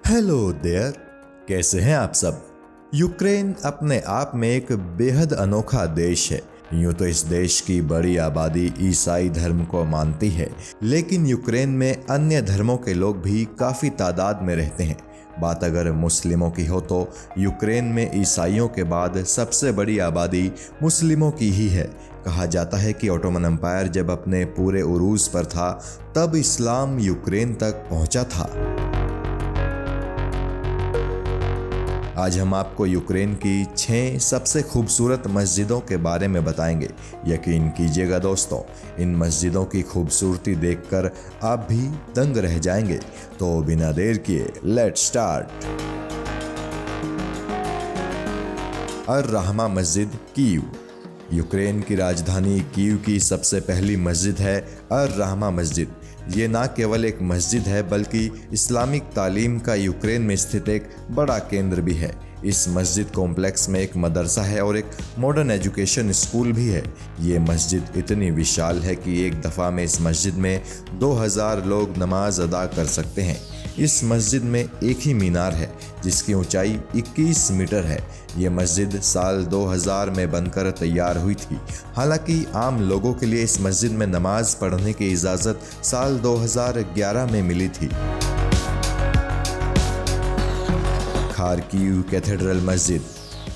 Hello there, कैसे हैं आप सब। यूक्रेन अपने आप में एक बेहद अनोखा देश है। यूं तो इस देश की बड़ी आबादी ईसाई धर्म को मानती है, लेकिन यूक्रेन में अन्य धर्मों के लोग भी काफ़ी तादाद में रहते हैं। बात अगर मुस्लिमों की हो तो यूक्रेन में ईसाइयों के बाद सबसे बड़ी आबादी मुस्लिमों की ही है। कहा जाता है कि ऑटोमन एम्पायर जब अपने पूरे उरूज पर था तब इस्लाम यूक्रेन तक पहुंचा था। आज हम आपको यूक्रेन की 6 सबसे खूबसूरत मस्जिदों के बारे में बताएंगे। यकीन कीजिएगा दोस्तों, इन मस्जिदों की खूबसूरती देखकर आप भी दंग रह जाएंगे। तो बिना देर किए लेट्स स्टार्ट। अर रहमा मस्जिद कीव। यूक्रेन की राजधानी कीव की सबसे पहली मस्जिद है अर रहमा मस्जिद। ये ना केवल एक मस्जिद है बल्कि इस्लामिक तालीम का यूक्रेन में स्थित एक बड़ा केंद्र भी है। इस मस्जिद कॉम्प्लेक्स में एक मदरसा है और एक मॉडर्न एजुकेशन स्कूल भी है। ये मस्जिद इतनी विशाल है कि एक दफ़ा में इस मस्जिद में 2000 लोग नमाज अदा कर सकते हैं। इस मस्जिद में एक ही मीनार है जिसकी ऊंचाई 21 मीटर है। ये मस्जिद साल 2000 में बनकर तैयार हुई थी। हालांकि आम लोगों के लिए इस मस्जिद में नमाज पढ़ने की इजाज़त साल 2011 में मिली थी। खार्किव कैथेड्रल मस्जिद।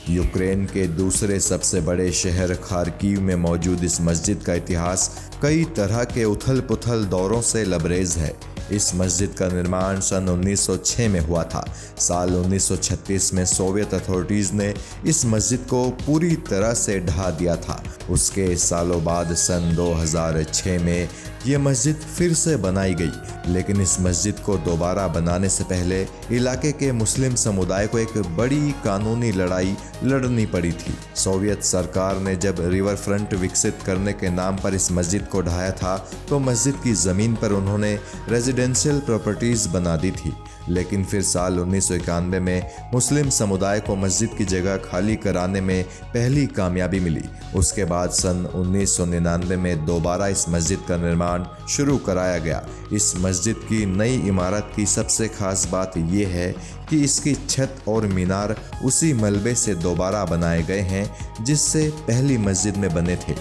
यूक्रेन के दूसरे सबसे बड़े शहर खार्किव में मौजूद इस मस्जिद का इतिहास कई तरह के उथल पुथल दौरों से लबरेज है। इस मस्जिद का निर्माण सन 1906 में हुआ था। साल 1936 में सोवियत अथॉरिटीज़ ने इस मस्जिद को पूरी तरह से ढहा दिया था। उसके सालों बाद सन 2006 में ये मस्जिद फिर से बनाई गई, लेकिन इस मस्जिद को दोबारा बनाने से पहले इलाके के मुस्लिम समुदाय को एक बड़ी कानूनी लड़ाई लड़नी पड़ी थी। सोवियत सरकार ने जब रिवर फ्रंट विकसित करने के नाम पर इस मस्जिद को ढाया था तो मस्जिद की ज़मीन पर उन्होंने रेजिडेंशियल प्रॉपर्टीज़ बना दी थी। लेकिन फिर साल 1991 में मुस्लिम समुदाय को मस्जिद की जगह खाली कराने में पहली कामयाबी मिली। उसके बाद सन 1999 में दोबारा इस मस्जिद का निर्माण शुरू कराया गया। इस मस्जिद की नई इमारत की सबसे खास बात यह है कि इसकी छत और मीनार उसी मलबे से दोबारा बनाए गए हैं जिससे पहली मस्जिद में बने थे।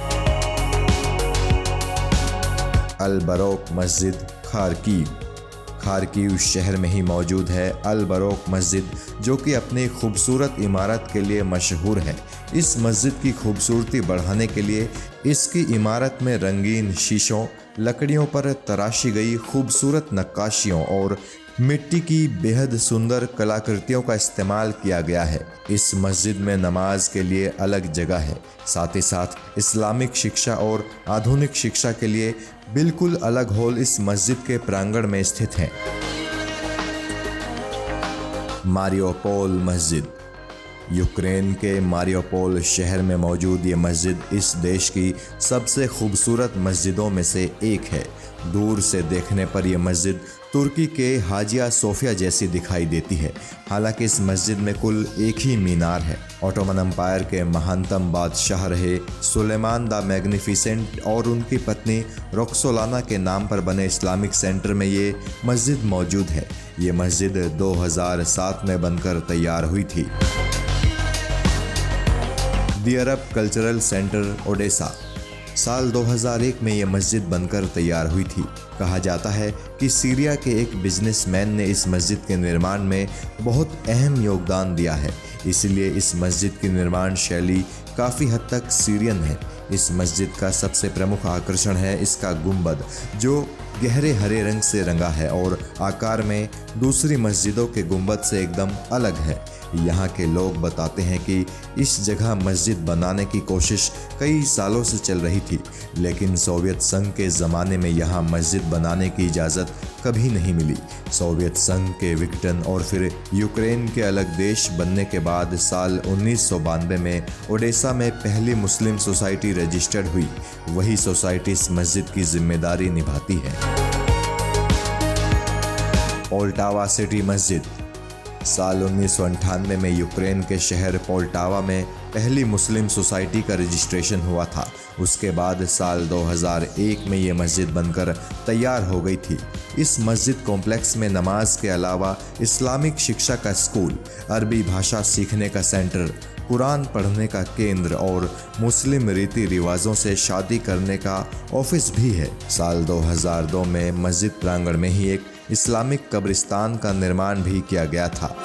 अल बरोक मस्जिद खार्किव। खार्किव शहर में ही मौजूद है अल बरोक मस्जिद, जो कि अपनी खूबसूरत इमारत के लिए मशहूर है। इस मस्जिद की खूबसूरती बढ़ाने के लिए इसकी इमारत में रंगीन शीशों, लकड़ियों पर तराशी गई खूबसूरत नक्काशियों और मिट्टी की बेहद सुंदर कलाकृतियों का इस्तेमाल किया गया है। इस मस्जिद में नमाज के लिए अलग जगह है। साथ ही साथ इस्लामिक शिक्षा और आधुनिक शिक्षा के लिए बिल्कुल अलग हॉल इस मस्जिद के प्रांगण में स्थित है। मारियोपोल मस्जिद। यूक्रेन के मारियोपोल शहर में मौजूद ये मस्जिद इस देश की सबसे खूबसूरत मस्जिदों में से एक है। दूर से देखने पर यह मस्जिद तुर्की के हाजिया सोफिया जैसी दिखाई देती है। हालांकि इस मस्जिद में कुल एक ही मीनार है। ऑटोमन एम्पायर के महानतम बादशाह रहे सुलेमान द मैग्निफिसेंट और उनकी पत्नी रोक्सोलाना के नाम पर बने इस्लामिक सेंटर में ये मस्जिद मौजूद है। ये मस्जिद 2007 में बनकर तैयार हुई थी। दी अरब कल्चरल सेंटर ओडेसा। साल 2001 में यह मस्जिद बनकर तैयार हुई थी। कहा जाता है कि सीरिया के एक बिजनेसमैन ने इस मस्जिद के निर्माण में बहुत अहम योगदान दिया है, इसलिए इस मस्जिद की निर्माण शैली काफ़ी हद तक सीरियन है। इस मस्जिद का सबसे प्रमुख आकर्षण है इसका गुंबद, जो गहरे हरे रंग से रंगा है और आकार में दूसरी मस्जिदों के गुंबद से एकदम अलग है। यहाँ के लोग बताते हैं कि इस जगह मस्जिद बनाने की कोशिश कई सालों से चल रही थी, लेकिन सोवियत संघ के ज़माने में यहाँ मस्जिद बनाने की इजाज़त कभी नहीं मिली। सोवियत संघ के विघटन और फिर यूक्रेन के अलग देश बनने के बाद साल 1992 में ओडेसा में पहली मुस्लिम सोसाइटी रजिस्टर्ड हुई। वही सोसाइटी इस मस्जिद की जिम्मेदारी निभाती है। पोल्टावा सिटी मस्जिद। साल 1998 में यूक्रेन के शहर पोल्टावा में पहली मुस्लिम सोसाइटी का रजिस्ट्रेशन हुआ था। उसके बाद साल 2001 में ये मस्जिद बनकर तैयार हो गई थी। इस मस्जिद कॉम्प्लेक्स में नमाज के अलावा इस्लामिक शिक्षा का स्कूल, अरबी भाषा सीखने का सेंटर, कुरान पढ़ने का केंद्र और मुस्लिम रीति रिवाजों से शादी करने का ऑफिस भी है। साल 2002 में मस्जिद प्रांगण में ही एक इस्लामिक कब्रिस्तान का निर्माण भी किया गया था।